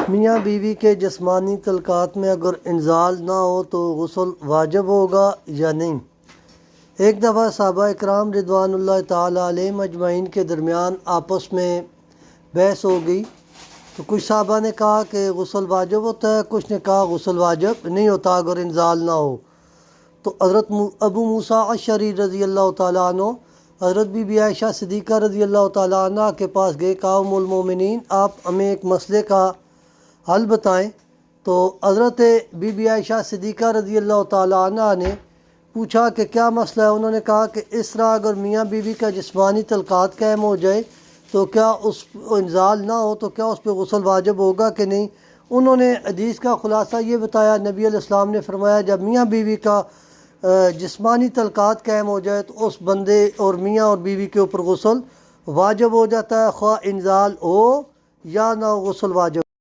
میاں بیوی کے جسمانی تعلقات میں اگر انزال نہ ہو تو غسل واجب ہوگا یا نہیں؟ ایک دفعہ صحابہ اکرام رضوان اللہ تعالیٰ علیہم اجمعین کے درمیان آپس میں بحث ہو گئی، تو کچھ صحابہ نے کہا کہ غسل واجب ہوتا ہے، کچھ نے کہا غسل واجب نہیں ہوتا اگر انزال نہ ہو۔ تو حضرت ابو موسیٰ اشعری رضی اللہ تعالیٰ عنہ حضرت بی بی عائشہ صدیقہ رضی اللہ تعالیٰ عنہ کے پاس گئے، کہا ام المومنین آپ ہمیں ایک مسئلے کا حل بتائیں۔ تو حضرت بی بی عائشہ صدیقہ رضی اللہ تعالیٰ عنہ نے پوچھا کہ کیا مسئلہ ہے؟ انہوں نے کہا کہ اس طرح اگر میاں بیوی کا جسمانی تعلقات قائم ہو جائے تو کیا اس انزال نہ ہو تو کیا اس پہ غسل واجب ہوگا کہ نہیں؟ انہوں نے حدیث کا خلاصہ یہ بتایا، نبی علیہ السلام نے فرمایا جب میاں بیوی کا جسمانی تعلقات قائم ہو جائے تو اس بندے اور میاں اور بیوی کے اوپر غسل واجب ہو جاتا ہے، خواہ انزال ہو یا نہ غسل واجب